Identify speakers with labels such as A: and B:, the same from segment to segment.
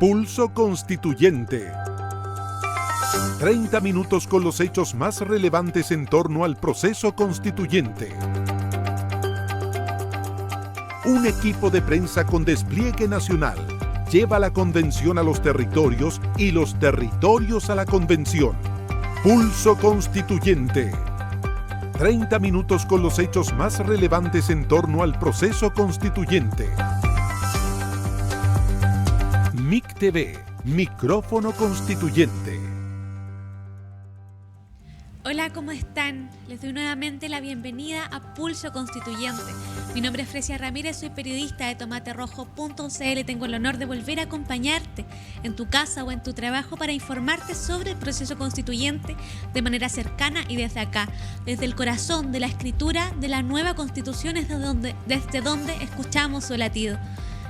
A: Pulso Constituyente. 30 minutos con los hechos más relevantes en torno al proceso constituyente. Un equipo de prensa con despliegue nacional lleva la convención a los territorios y los territorios a la convención. Pulso Constituyente. 30 minutos con los hechos más relevantes en torno al proceso constituyente. MIC TV, micrófono constituyente.
B: Hola, ¿cómo están? Les doy nuevamente la bienvenida a Pulso Constituyente. Mi nombre es Fresia Ramírez, soy periodista de tomaterrojo.cl. Tengo el honor de volver a acompañarte en tu casa o en tu trabajo para informarte sobre el proceso constituyente de manera cercana y desde acá, desde el corazón de la escritura de la nueva Constitución, desde donde escuchamos su latido.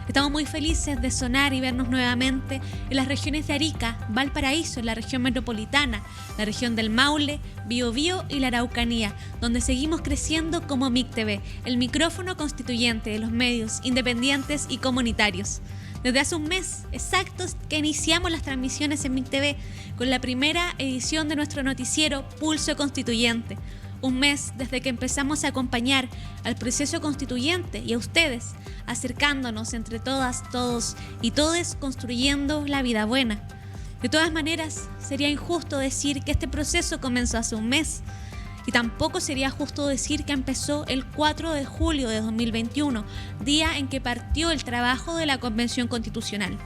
B: Estamos muy felices de sonar y vernos nuevamente en las regiones de Arica, Valparaíso, en la región metropolitana, la región del Maule, Biobío y la Araucanía, donde seguimos creciendo como MIC TV, el micrófono constituyente de los medios independientes y comunitarios. Desde hace un mes exacto que iniciamos las transmisiones en MIC TV con la primera edición de nuestro noticiero Pulso Constituyente. Un mes desde que empezamos a acompañar al proceso constituyente y a ustedes, acercándonos entre todas, todos y todes, construyendo la vida buena. De todas maneras, sería injusto decir que este proceso comenzó hace un mes, y tampoco sería justo decir que empezó el 4 de julio de 2021, día en que partió el trabajo de la Convención Constitucional.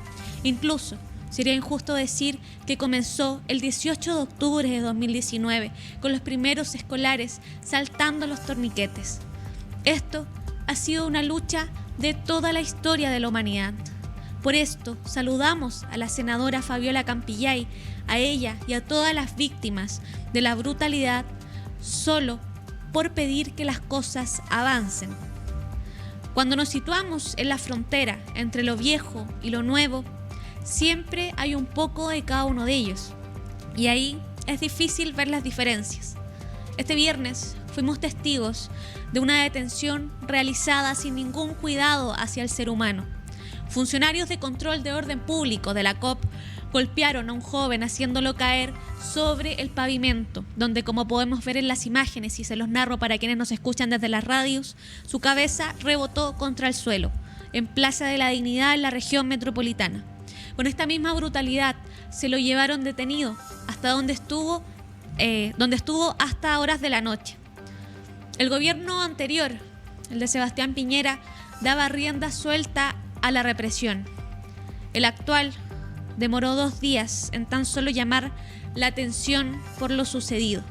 B: Incluso, sería injusto decir que comenzó el 18 de octubre de 2019, con los primeros escolares saltando los torniquetes. Esto ha sido una lucha de toda la historia de la humanidad. Por esto, saludamos a la senadora Fabiola Campillay, a ella y a todas las víctimas de la brutalidad, solo por pedir que las cosas avancen. Cuando nos situamos en la frontera entre lo viejo y lo nuevo, siempre hay un poco de cada uno de ellos, y ahí es difícil ver las diferencias. Este viernes fuimos testigos de una detención realizada sin ningún cuidado hacia el ser humano. Funcionarios de control de orden público de la COP golpearon a un joven haciéndolo caer sobre el pavimento, donde, como podemos ver en las imágenes y se los narro para quienes nos escuchan desde las radios, su cabeza rebotó contra el suelo, en Plaza de la Dignidad, en la región metropolitana. Con esta misma brutalidad se lo llevaron detenido hasta donde estuvo hasta horas de la noche. El gobierno anterior, el de Sebastián Piñera, daba rienda suelta a la represión. El actual demoró 2 días en tan solo llamar la atención por lo sucedido.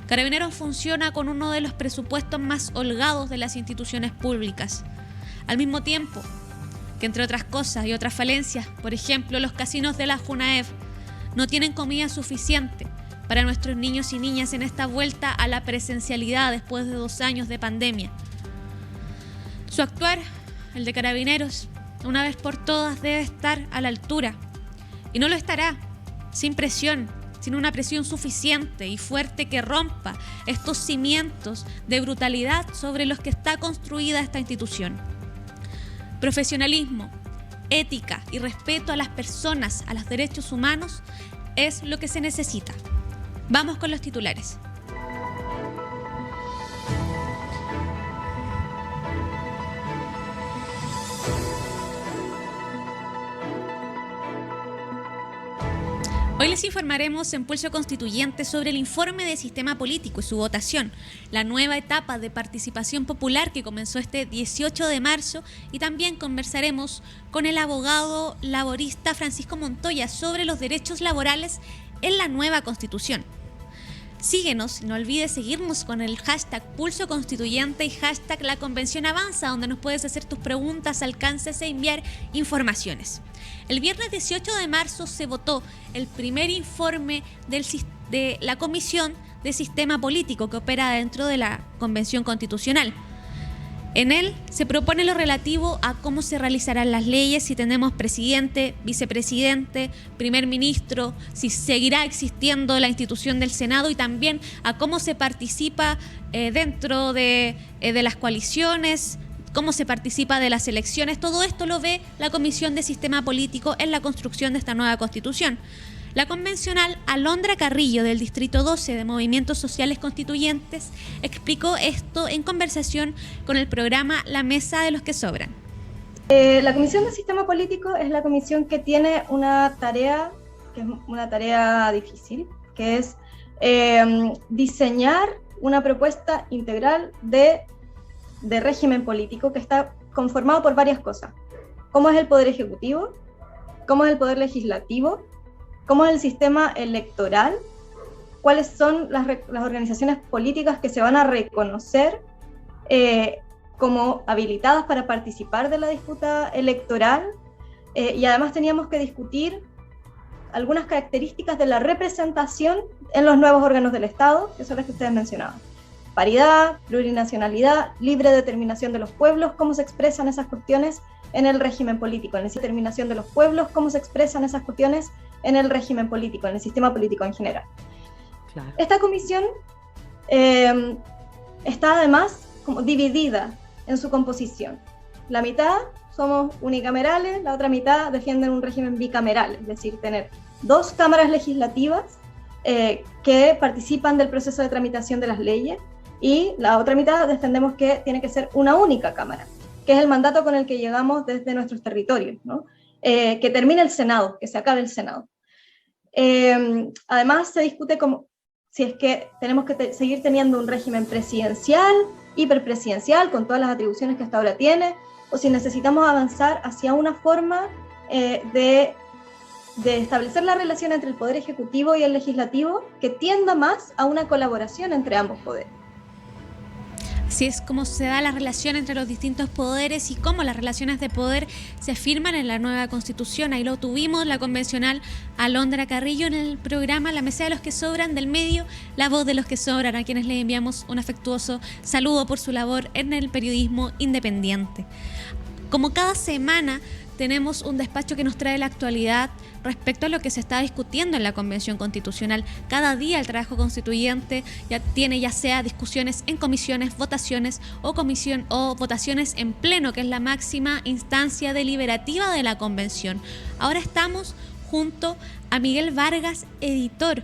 B: Carabineros funciona con uno de los presupuestos más holgados de las instituciones públicas. Al mismo tiempo que, entre otras cosas y otras falencias, por ejemplo, los casinos de la Junaef no tienen comida suficiente para nuestros niños y niñas en esta vuelta a la presencialidad después de 2 años de pandemia. Su actuar, el de Carabineros, una vez por todas debe estar a la altura, y no lo estará sin presión, sin una presión suficiente y fuerte que rompa estos cimientos de brutalidad sobre los que está construida esta institución. Profesionalismo, ética y respeto a las personas, a los derechos humanos, es lo que se necesita. Vamos con los titulares. Hoy les informaremos en Pulso Constituyente sobre el informe de sistema político y su votación, la nueva etapa de participación popular que comenzó este 18 de marzo, y también conversaremos con el abogado laborista Francisco Montoya sobre los derechos laborales en la nueva Constitución. Síguenos, no olvides seguirnos con el hashtag Pulso Constituyente y hashtag La Convención Avanza, donde nos puedes hacer tus preguntas, alcances e enviar informaciones. El viernes 18 de marzo se votó el primer informe de la Comisión de Sistema Político que opera dentro de la Convención Constitucional. En él se propone lo relativo a cómo se realizarán las leyes, si tenemos presidente, vicepresidente, primer ministro, si seguirá existiendo la institución del Senado, y también a cómo se participa dentro de las coaliciones, cómo se participa de las elecciones. Todo esto lo ve la Comisión de Sistema Político en la construcción de esta nueva Constitución. La convencional Alondra Carrillo, del Distrito 12 de Movimientos Sociales Constituyentes, explicó esto en conversación con el programa La Mesa de los que Sobran.
C: La Comisión de Sistema Político es la comisión que tiene una tarea, que es una tarea difícil, que es diseñar una propuesta integral de régimen político que está conformado por varias cosas. ¿Cómo es el poder ejecutivo? ¿Cómo es el poder legislativo? ¿Cómo es el sistema electoral? ¿Cuáles son las organizaciones políticas que se van a reconocer como habilitadas para participar de la disputa electoral? Y además teníamos que discutir algunas características de la representación en los nuevos órganos del Estado, que son las que ustedes mencionaban. Paridad, plurinacionalidad, libre determinación de los pueblos, cómo se expresan esas cuestiones en el régimen político, en la determinación de los pueblos, cómo se expresan esas cuestiones en el régimen político, en el sistema político en general. Claro. Esta comisión está además como dividida en su composición. La mitad somos unicamerales, la otra mitad defienden un régimen bicameral, es decir, tener 2 cámaras legislativas que participan del proceso de tramitación de las leyes, y la otra mitad defendemos que tiene que ser una única cámara, que es el mandato con el que llegamos desde nuestros territorios, ¿no? Que termine el Senado, que se acabe el Senado. Además se discute como si es que tenemos que seguir teniendo un régimen presidencial, hiperpresidencial, con todas las atribuciones que hasta ahora tiene, o si necesitamos avanzar hacia una forma de establecer la relación entre el Poder Ejecutivo y el Legislativo que tienda más a una colaboración entre ambos poderes.
B: Así es como se da la relación entre los distintos poderes y cómo las relaciones de poder se firman en la nueva Constitución. Ahí lo tuvimos, la convencional Alondra Carrillo, en el programa La Mesa de los que Sobran del medio, La Voz de los que Sobran, a quienes le enviamos un afectuoso saludo por su labor en el periodismo independiente. Como cada semana tenemos un despacho que nos trae la actualidad respecto a lo que se está discutiendo en la Convención Constitucional. Cada día el trabajo constituyente ya sea discusiones en comisiones, votaciones o votaciones en pleno, que es la máxima instancia deliberativa de la Convención. Ahora estamos junto a Miguel Vargas, editor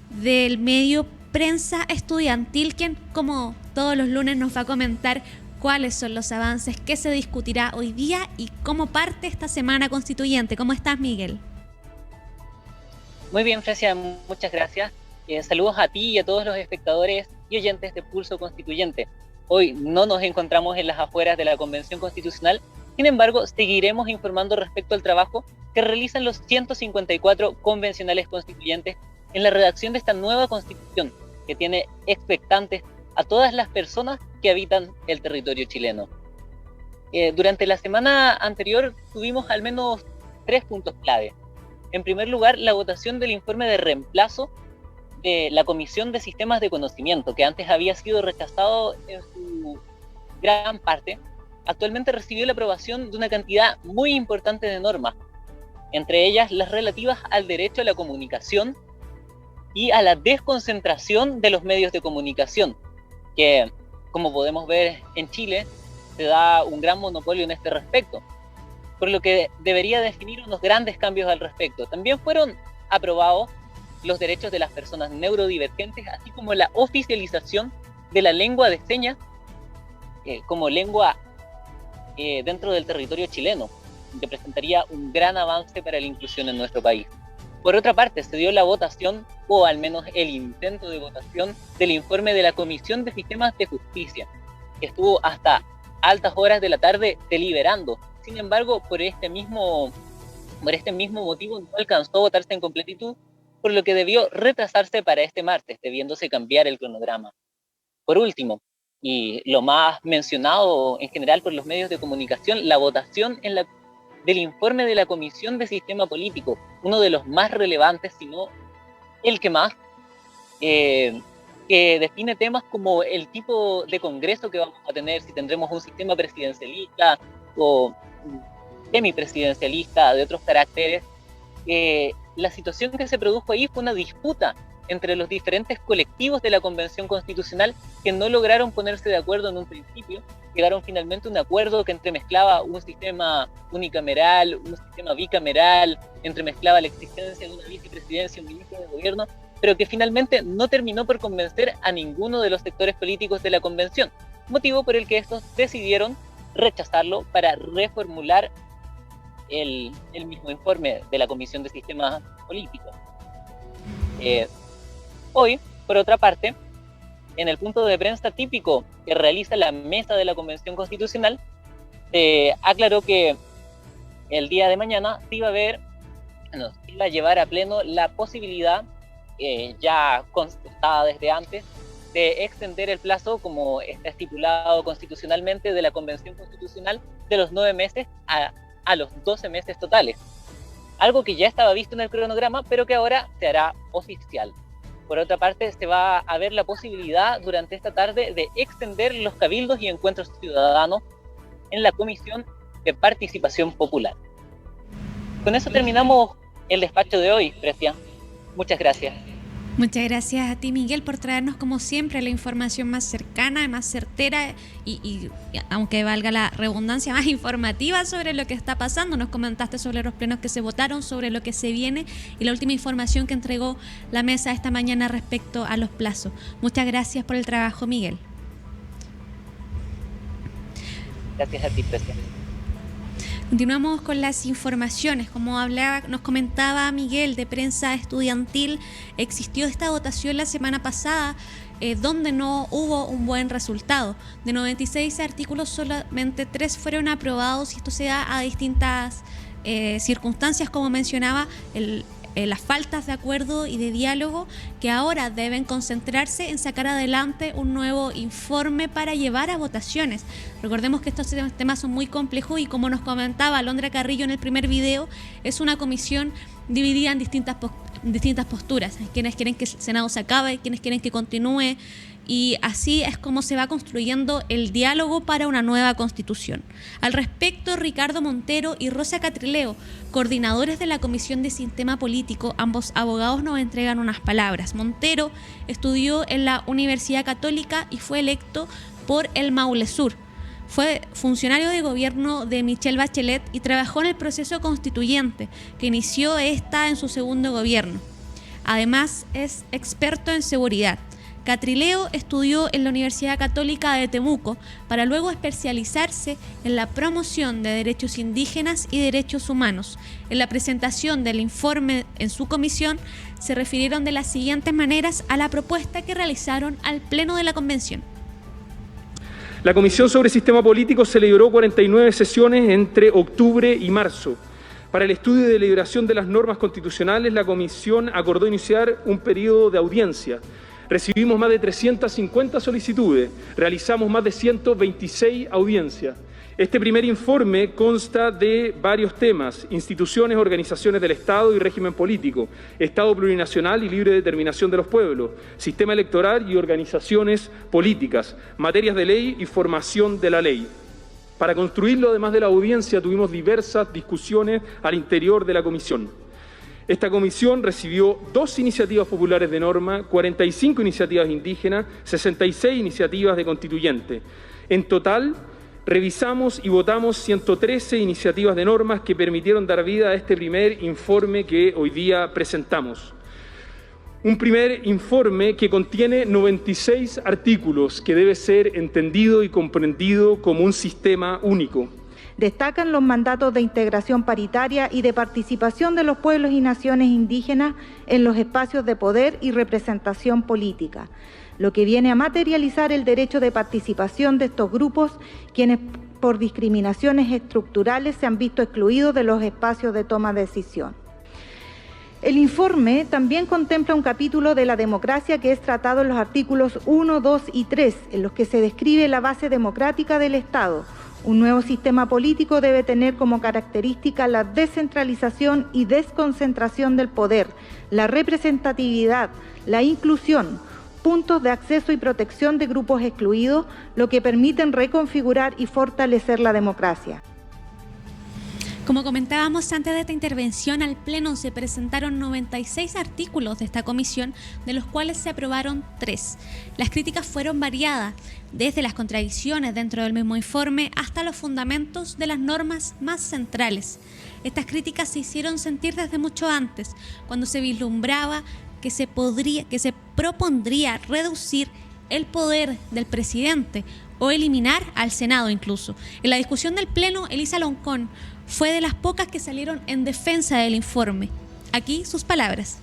B: del medio Prensa Estudiantil, quien, como todos los lunes, nos va a comentar cuáles son los avances, qué se discutirá hoy día y cómo parte esta semana constituyente. ¿Cómo estás, Miguel?
D: Muy bien, Fresia, muchas gracias. Saludos a ti y a todos los espectadores y oyentes de Pulso Constituyente. Hoy no nos encontramos en las afueras de la Convención Constitucional, sin embargo, seguiremos informando respecto al trabajo que realizan los 154 convencionales constituyentes en la redacción de esta nueva Constitución, que tiene expectantes a todas las personas que habitan el territorio chileno. Durante la semana anterior tuvimos al menos 3 puntos clave. En primer lugar, la votación del informe de reemplazo de la Comisión de Sistemas de Conocimiento, que antes había sido rechazado en su gran parte, actualmente recibió la aprobación de una cantidad muy importante de normas, entre ellas las relativas al derecho a la comunicación y a la desconcentración de los medios de comunicación, que, como podemos ver en Chile, se da un gran monopolio en este respecto, por lo que debería definir unos grandes cambios al respecto. También fueron aprobados los derechos de las personas neurodivergentes, así como la oficialización de la lengua de señas como lengua dentro del territorio chileno, que presentaría un gran avance para la inclusión en nuestro país. Por otra parte, se dio la votación, o al menos el intento de votación, del informe de la Comisión de Sistemas de Justicia, que estuvo hasta altas horas de la tarde deliberando. Sin embargo, por este mismo motivo no alcanzó a votarse en completitud, por lo que debió retrasarse para este martes, debiéndose cambiar el cronograma. Por último, y lo más mencionado en general por los medios de comunicación, la votación del informe de la Comisión de Sistema Político, uno de los más relevantes, si no el que más, que define temas como el tipo de congreso que vamos a tener, si tendremos un sistema presidencialista o semipresidencialista de otros caracteres. La situación que se produjo ahí fue una disputa entre los diferentes colectivos de la Convención Constitucional que no lograron ponerse de acuerdo en un principio. Llegaron finalmente a un acuerdo que entremezclaba un sistema unicameral, un sistema bicameral, entremezclaba la existencia de una vicepresidencia y un ministro de gobierno, pero que finalmente no terminó por convencer a ninguno de los sectores políticos de la Convención, motivo por el que estos decidieron rechazarlo para reformular el mismo informe de la Comisión de Sistemas Políticos. Hoy, por otra parte, en el punto de prensa típico que realiza la mesa de la Convención Constitucional, aclaró que el día de mañana se iba a llevar a pleno la posibilidad, ya constatada desde antes, de extender el plazo, como está estipulado constitucionalmente, de la Convención Constitucional de los 9 meses a los 12 meses totales. Algo que ya estaba visto en el cronograma, pero que ahora se hará oficial. Por otra parte, se va a ver la posibilidad durante esta tarde de extender los cabildos y encuentros ciudadanos en la Comisión de Participación Popular. Con eso terminamos el despacho de hoy, Precia. Muchas gracias.
B: Muchas gracias a ti, Miguel, por traernos, como siempre, la información más cercana, más certera y aunque valga la redundancia, más informativa sobre lo que está pasando. Nos comentaste sobre los plenos que se votaron, sobre lo que se viene y la última información que entregó la mesa esta mañana respecto a los plazos. Muchas gracias por el trabajo, Miguel.
D: Gracias a ti, presidente.
B: Continuamos con las informaciones. Como nos comentaba Miguel de Prensa Estudiantil, existió esta votación la semana pasada donde no hubo un buen resultado. De 96 artículos, solamente 3 fueron aprobados y esto se da a distintas circunstancias, como mencionaba, las faltas de acuerdo y de diálogo, que ahora deben concentrarse en sacar adelante un nuevo informe para llevar a votaciones. Recordemos que estos temas son muy complejos y, como nos comentaba Alondra Carrillo en el primer video, es una comisión dividida en distintas posturas. Hay quienes quieren que el Senado se acabe, quienes quieren que continúe, y así es como se va construyendo el diálogo para una nueva constitución. Al respecto, Ricardo Montero y Rosa Catrileo, coordinadores de la Comisión de Sistema Político, ambos abogados, nos entregan unas palabras. Montero estudió en la Universidad Católica y fue electo por el Maule Sur. Fue funcionario de gobierno de Michelle Bachelet y trabajó en el proceso constituyente, que inició esta en su segundo gobierno. Además, es experto en seguridad. Catrileo estudió en la Universidad Católica de Temuco para luego especializarse en la promoción de derechos indígenas y derechos humanos. En la presentación del informe en su comisión se refirieron de las siguientes maneras a la propuesta que realizaron al Pleno de la Convención.
E: La Comisión sobre Sistema Político celebró 49 sesiones entre octubre y marzo. Para el estudio y deliberación de las normas constitucionales, la Comisión acordó iniciar un periodo de audiencia. Recibimos más de 350 solicitudes, realizamos más de 126 audiencias. Este primer informe consta de varios temas: instituciones, organizaciones del Estado y régimen político, Estado plurinacional y libre determinación de los pueblos, sistema electoral y organizaciones políticas, materias de ley y formación de la ley. Para construirlo, además de la audiencia, tuvimos diversas discusiones al interior de la comisión. Esta comisión recibió 2 iniciativas populares de norma, 45 iniciativas indígenas, 66 iniciativas de constituyente. En total, revisamos y votamos 113 iniciativas de normas que permitieron dar vida a este primer informe que hoy día presentamos. Un primer informe que contiene 96 artículos que debe ser entendido y comprendido como un sistema único.
F: Destacan los mandatos de integración paritaria y de participación de los pueblos y naciones indígenas en los espacios de poder y representación política, lo que viene a materializar el derecho de participación de estos grupos, quienes por discriminaciones estructurales se han visto excluidos de los espacios de toma de decisión. El informe también contempla un capítulo de la democracia que es tratado en los artículos 1, 2 y 3, en los que se describe la base democrática del Estado. Un nuevo sistema político debe tener como característica la descentralización y desconcentración del poder, la representatividad, la inclusión, puntos de acceso y protección de grupos excluidos, lo que permiten reconfigurar y fortalecer la democracia.
B: Como comentábamos antes de esta intervención, al Pleno se presentaron 96 artículos de esta comisión, de los cuales se aprobaron 3. Las críticas fueron variadas, desde las contradicciones dentro del mismo informe hasta los fundamentos de las normas más centrales. Estas críticas se hicieron sentir desde mucho antes, cuando se vislumbraba que se propondría reducir el poder del presidente o eliminar al Senado incluso. En la discusión del Pleno, Elisa Loncón fue de las pocas que salieron en defensa del informe. Aquí sus palabras.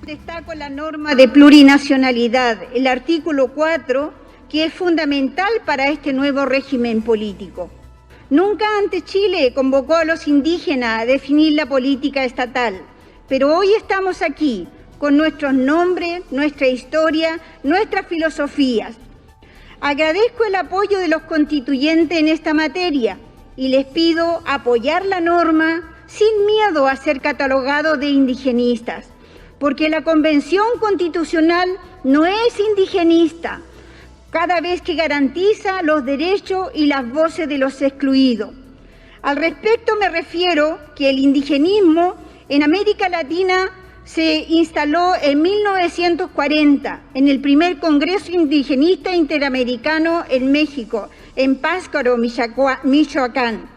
G: Destaco la norma de plurinacionalidad, el artículo 4, que es fundamental para este nuevo régimen político. Nunca antes Chile convocó a los indígenas a definir la política estatal, pero hoy estamos aquí con nuestros nombres, nuestra historia, nuestras filosofías. Agradezco el apoyo de los constituyentes en esta materia y les pido apoyar la norma sin miedo a ser catalogados de indigenistas, porque la Convención Constitucional no es indigenista, cada vez que garantiza los derechos y las voces de los excluidos. Al respecto me refiero que el indigenismo en América Latina se instaló en 1940 en el primer Congreso Indigenista Interamericano en México, en Pátzcuaro, Michoacán.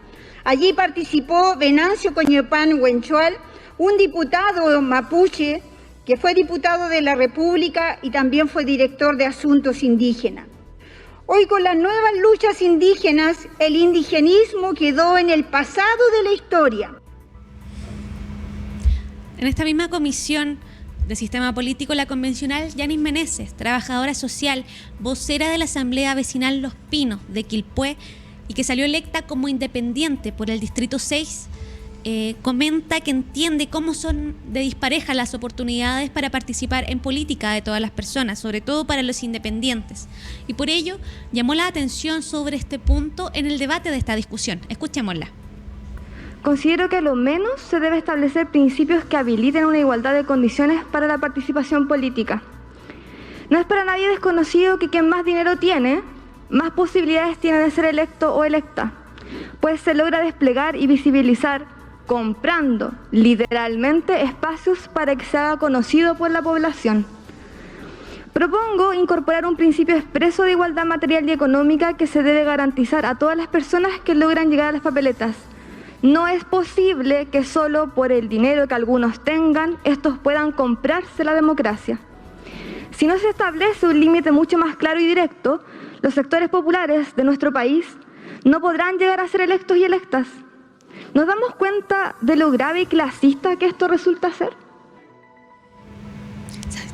G: Allí participó Venancio Coñepán Huenchual, un diputado mapuche que fue diputado de la República y también fue director de Asuntos Indígenas. Hoy, con las nuevas luchas indígenas, el indigenismo quedó en el pasado de la historia.
B: En esta misma comisión de sistema político, la convencional Yanis Meneses, trabajadora social, vocera de la Asamblea Vecinal Los Pinos de Quilpué y que salió electa como independiente por el Distrito 6, comenta que entiende cómo son de disparejas las oportunidades para participar en política de todas las personas, sobre todo para los independientes. Y por ello llamó la atención sobre este punto en el debate de esta discusión. Escuchémosla.
H: Considero que a lo menos se debe establecer principios que habiliten una igualdad de condiciones para la participación política. No es para nadie desconocido que quien más dinero tiene, más posibilidades tiene de ser electo o electa, pues se logra desplegar y visibilizar comprando literalmente espacios para que se haga conocido por la población. Propongo incorporar un principio expreso de igualdad material y económica que se debe garantizar a todas las personas que logran llegar a las papeletas. No es posible que solo por el dinero que algunos tengan, estos puedan comprarse la democracia. Si no se establece un límite mucho más claro y directo, los sectores populares de nuestro país no podrán llegar a ser electos y electas. ¿Nos damos cuenta de lo grave y clasista que esto resulta ser?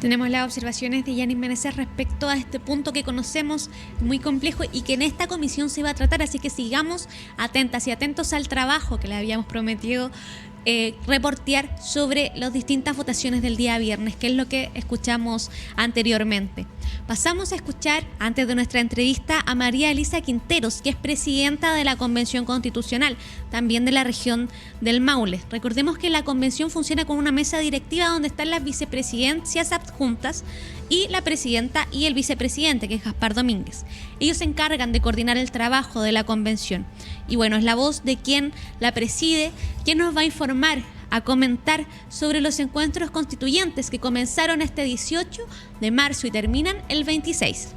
B: Tenemos las observaciones de Yanis Meneses respecto a este punto que conocemos muy complejo y que en esta comisión se va a tratar, así que sigamos atentas y atentos al trabajo que le habíamos prometido reportear sobre las distintas votaciones del día viernes, que es lo que escuchamos anteriormente. Pasamos a escuchar, antes de nuestra entrevista, a María Elisa Quinteros, que es presidenta de la Convención Constitucional, también de la región del Maule. Recordemos que la convención funciona con una mesa directiva donde están las vicepresidencias adjuntas y la presidenta y el vicepresidente, que es Gaspar Domínguez. Ellos se encargan de coordinar el trabajo de la convención. Y bueno, es la voz de quien la preside, quien nos va a informar, a comentar sobre los encuentros constituyentes que comenzaron este 18 de marzo y terminan el 26.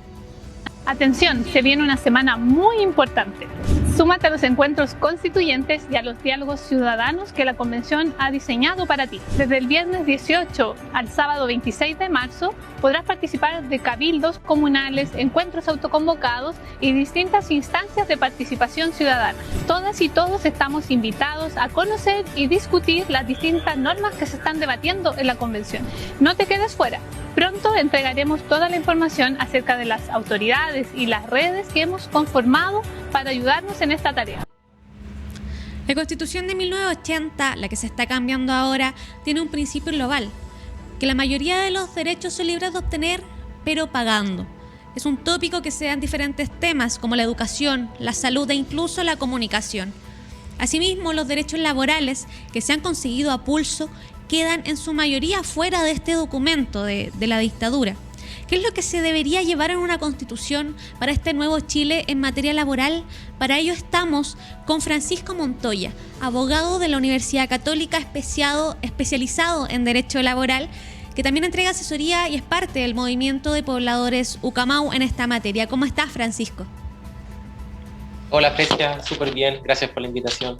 I: Atención, se viene una semana muy importante. Súmate a los encuentros constituyentes y a los diálogos ciudadanos que la Convención ha diseñado para ti. Desde el viernes 18 al sábado 26 de marzo podrás participar de cabildos comunales, encuentros autoconvocados y distintas instancias de participación ciudadana. Todas y todos estamos invitados a conocer y discutir las distintas normas que se están debatiendo en la Convención. No te quedes fuera. Pronto entregaremos toda la información acerca de las autoridades y las redes que hemos conformado para ayudarnos en esta tarea.
B: La Constitución de 1980, la que se está cambiando ahora, tiene un principio global, que la mayoría de los derechos son libres de obtener, pero pagando. Es un tópico que se da en diferentes temas, como la educación, la salud e incluso la comunicación. Asimismo, los derechos laborales que se han conseguido a pulso quedan en su mayoría fuera de este documento de la dictadura. ¿Qué es lo que se debería llevar en una constitución para este nuevo Chile en materia laboral? Para ello estamos con Francisco Montoya, abogado de la Universidad Católica especializado en Derecho Laboral, que también entrega asesoría y es parte del movimiento de pobladores Ucamau en esta materia. ¿Cómo estás, Francisco?
J: Hola, Fresia, súper bien, gracias por la invitación.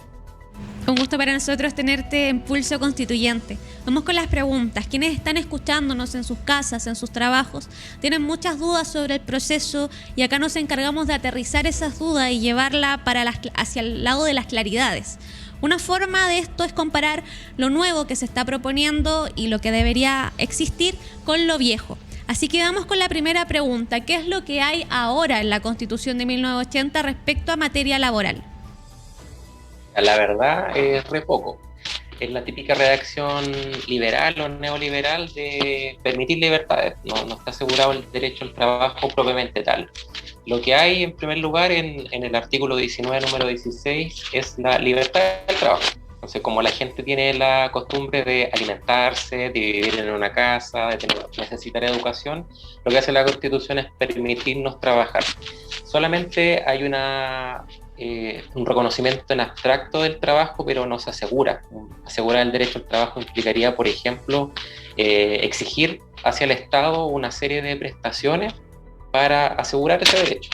B: Un gusto para nosotros tenerte en Pulso Constituyente. Vamos con las preguntas. Quienes están escuchándonos en sus casas, en sus trabajos, tienen muchas dudas sobre el proceso y acá nos encargamos de aterrizar esas dudas y llevarla hacia el lado de las claridades. Una forma de esto es comparar lo nuevo que se está proponiendo y lo que debería existir con lo viejo. Así que vamos con la primera pregunta. ¿Qué es lo que hay ahora en la Constitución de 1980 respecto a materia laboral?
J: La verdad es re poco. Es la típica redacción liberal o neoliberal de permitir libertades. No está asegurado el derecho al trabajo propiamente tal. Lo que hay, en primer lugar, en el artículo 19, número 16, es la libertad del trabajo. Entonces, como la gente tiene la costumbre de alimentarse, de vivir en una casa, de necesitar educación, lo que hace la Constitución es permitirnos trabajar. Solamente hay un reconocimiento en abstracto del trabajo, pero no se asegura. Asegurar el derecho al trabajo implicaría, por ejemplo, exigir hacia el Estado una serie de prestaciones para asegurar ese derecho.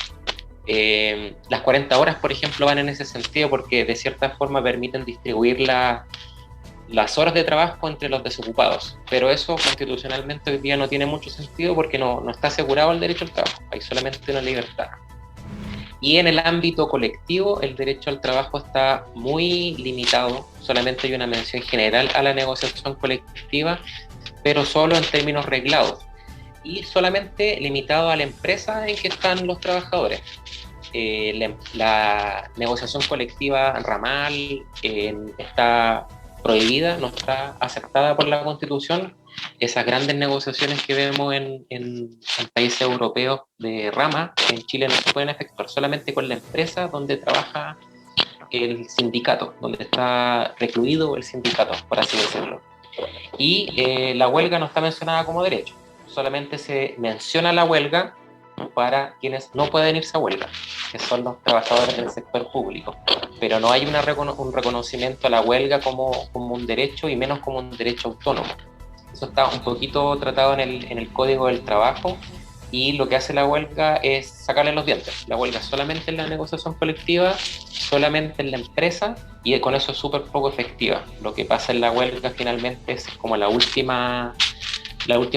J: Las 40 horas, por ejemplo, van en ese sentido porque de cierta forma permiten distribuir las horas de trabajo entre los desocupados, pero eso constitucionalmente hoy día no tiene mucho sentido porque no está asegurado el derecho al trabajo, hay solamente una libertad. Y en el ámbito colectivo, el derecho al trabajo está muy limitado, solamente hay una mención general a la negociación colectiva, pero solo en términos reglados, y solamente limitado a la empresa en que están los trabajadores. La negociación colectiva ramal está prohibida, no está aceptada por la Constitución. Esas grandes negociaciones que vemos en países europeos de rama, en Chile no se pueden efectuar, solamente con la empresa donde trabaja el sindicato, donde está recluido el sindicato, por así decirlo. Y la huelga no está mencionada como derecho, solamente se menciona la huelga para quienes no pueden irse a huelga, que son los trabajadores del sector público, pero no hay un reconocimiento a la huelga como un derecho y menos como un derecho autónomo. Eso está un poquito tratado en el Código del Trabajo, y lo que hace la huelga es sacarle los dientes. La huelga solamente en la negociación colectiva, solamente en la empresa, y con eso es súper poco efectiva. Lo que pasa en la huelga finalmente es como la última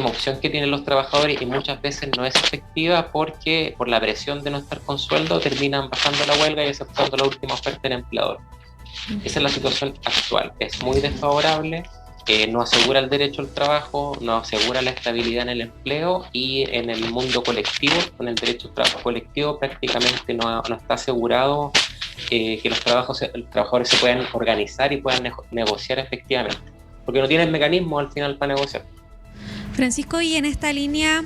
J: opción que tienen los trabajadores, y muchas veces no es efectiva porque por la presión de no estar con sueldo terminan bajando la huelga y aceptando la última oferta del empleador. Esa es la situación actual, es muy desfavorable. No asegura el derecho al trabajo, no asegura la estabilidad en el empleo, y en el mundo colectivo, con el derecho al trabajo colectivo, prácticamente no está asegurado que los trabajadores se puedan organizar y puedan negociar efectivamente, porque no tienen mecanismo al final para negociar.
B: Francisco, y en esta línea,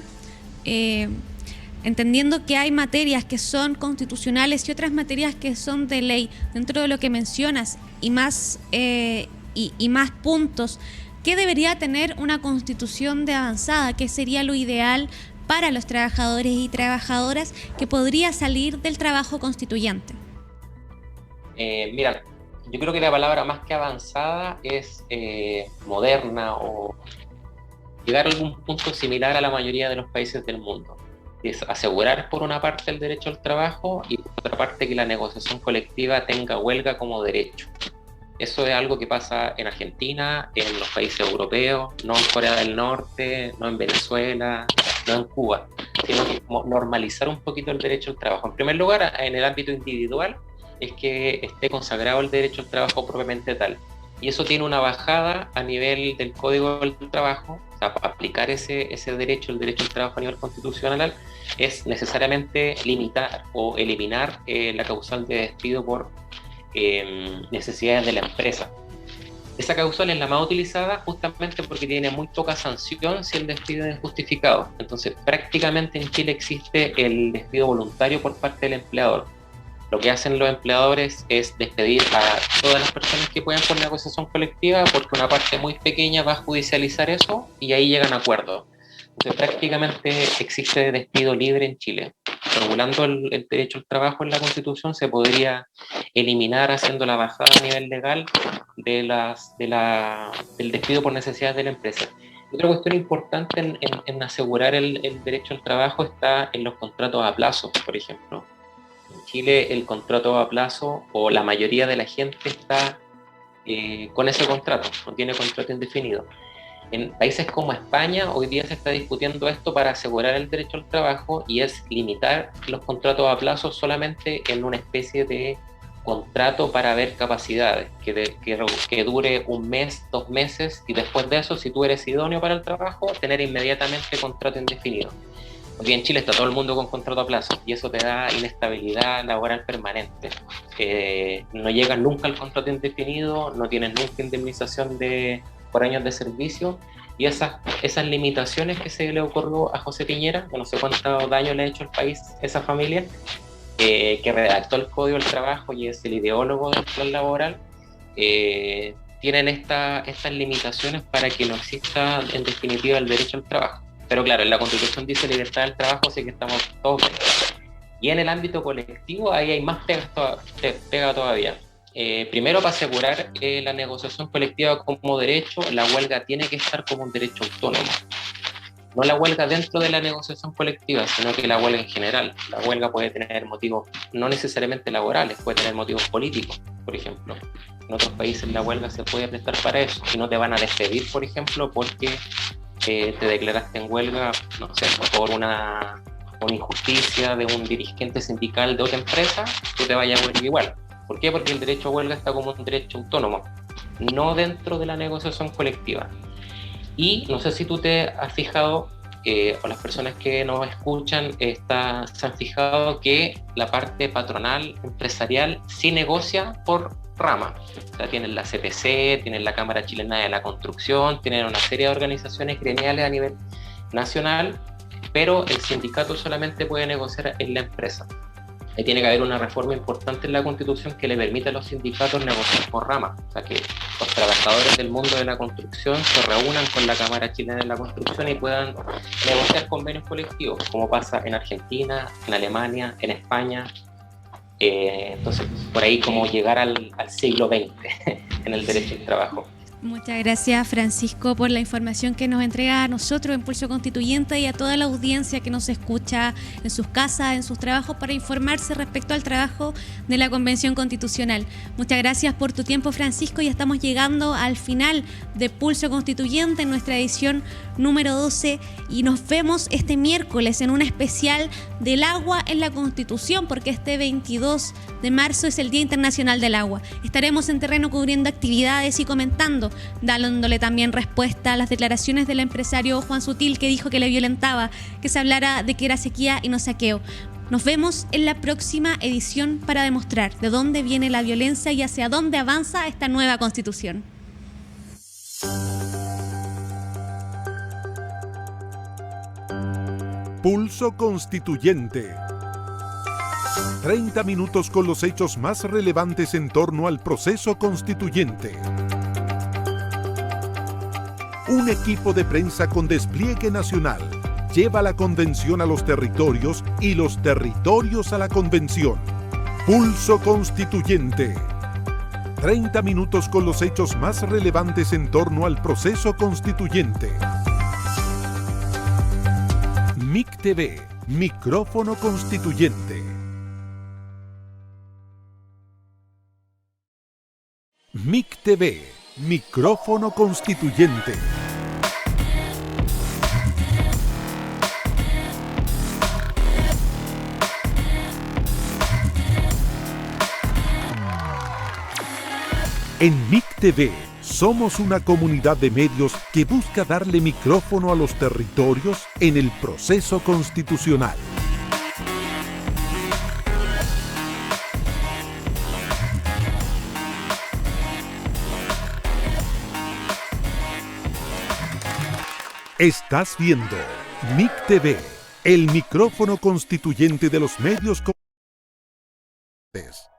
B: entendiendo que hay materias que son constitucionales y otras materias que son de ley, dentro de lo que mencionas y más puntos, ¿qué debería tener una constitución de avanzada? ¿Qué sería lo ideal para los trabajadores y trabajadoras que podría salir del trabajo constituyente?
J: Mira, yo creo que la palabra más que avanzada es moderna, o llegar a algún punto similar a la mayoría de los países del mundo. Es asegurar por una parte el derecho al trabajo y por otra parte que la negociación colectiva tenga huelga como derecho. Eso es algo que pasa en Argentina, en los países europeos, no en Corea del Norte, no en Venezuela, no en Cuba, sino que normalizar un poquito el derecho al trabajo. En primer lugar, en el ámbito individual, es que esté consagrado el derecho al trabajo propiamente tal. Y eso tiene una bajada a nivel del Código del Trabajo. O sea, para aplicar ese derecho, el derecho al trabajo a nivel constitucional, es necesariamente limitar o eliminar la causal de despido por necesidades de la empresa. Esa causal es la más utilizada justamente porque tiene muy poca sanción si el despido es injustificado. Entonces, prácticamente en Chile existe el despido voluntario por parte del empleador. Lo que hacen los empleadores es despedir a todas las personas que puedan por negociación colectiva, porque una parte muy pequeña va a judicializar eso y ahí llegan a acuerdos. Entonces, prácticamente existe despido libre en Chile. Regulando el derecho al trabajo en la Constitución se podría eliminar, haciendo la bajada a nivel legal del despido por necesidades de la empresa. Otra cuestión importante en asegurar el derecho al trabajo está en los contratos a plazo, por ejemplo. En Chile el contrato a plazo, o la mayoría de la gente está con ese contrato, no tiene contrato indefinido. En países como España hoy día se está discutiendo esto para asegurar el derecho al trabajo, y es limitar los contratos a plazo solamente en una especie de contrato para ver capacidades, que dure 1 mes, 2 meses, y después de eso, si tú eres idóneo para el trabajo, tener inmediatamente contrato indefinido. Hoy en Chile está todo el mundo con contrato a plazo, y eso te da inestabilidad laboral permanente. No llegas nunca al contrato indefinido, no tienes nunca indemnización por años de servicio, y esas limitaciones que se le ocurrió a José Piñera, que no sé cuánto daño le ha hecho al país esa familia, que redactó el Código del Trabajo y es el ideólogo del plan laboral, tienen estas limitaciones para que no exista en definitiva el derecho al trabajo. Pero claro, en la Constitución dice libertad del trabajo, así que estamos todos bien. Y en el ámbito colectivo ahí hay más pega todavía. Primero, para asegurar la negociación colectiva como derecho, la huelga tiene que estar como un derecho autónomo. No la huelga dentro de la negociación colectiva, sino que la huelga en general. La huelga puede tener motivos no necesariamente laborales, puede tener motivos políticos, por ejemplo. En otros países la huelga se puede prestar para eso, y no te van a despedir, por ejemplo, porque te declaraste en huelga, no sé, por una injusticia de un dirigente sindical de otra empresa, tú te vayas a huelga igual. ¿Por qué? Porque el derecho a huelga está como un derecho autónomo, no dentro de la negociación colectiva. Y no sé si tú te has fijado, o las personas que nos escuchan se han fijado que la parte patronal, empresarial, sí negocia por rama. O sea, tienen la CPC, tienen la Cámara Chilena de la Construcción, tienen una serie de organizaciones gremiales a nivel nacional, pero el sindicato solamente puede negociar en la empresa. Ahí tiene que haber una reforma importante en la Constitución que le permita a los sindicatos negociar por rama. O sea, que los trabajadores del mundo de la construcción se reúnan con la Cámara Chilena de la Construcción y puedan negociar convenios colectivos, como pasa en Argentina, en Alemania, en España. Entonces, por ahí como llegar al siglo XX en el derecho al trabajo.
B: Muchas gracias, Francisco, por la información que nos entrega a nosotros en Pulso Constituyente y a toda la audiencia que nos escucha en sus casas, en sus trabajos, para informarse respecto al trabajo de la Convención Constitucional. Muchas gracias por tu tiempo, Francisco, y estamos llegando al final de Pulso Constituyente en nuestra edición número 12, y nos vemos este miércoles en un especial del agua en la Constitución, porque este 22 de marzo es el Día Internacional del Agua. Estaremos en terreno cubriendo actividades y comentando, dándole también respuesta a las declaraciones del empresario Juan Sutil, que dijo que le violentaba que se hablara de que era sequía y no saqueo. Nos vemos en la próxima edición para demostrar de dónde viene la violencia y hacia dónde avanza esta nueva Constitución.
A: Pulso Constituyente. 30 minutos con los hechos más relevantes en torno al proceso constituyente. Un equipo de prensa con despliegue nacional lleva la convención a los territorios y los territorios a la convención. Pulso Constituyente. 30 minutos con los hechos más relevantes en torno al proceso constituyente. MIC TV, micrófono constituyente. MIC TV, micrófono constituyente. En MIC TV somos una comunidad de medios que busca darle micrófono a los territorios en el proceso constitucional. Estás viendo MIC TV, el micrófono constituyente de los medios comunitarios.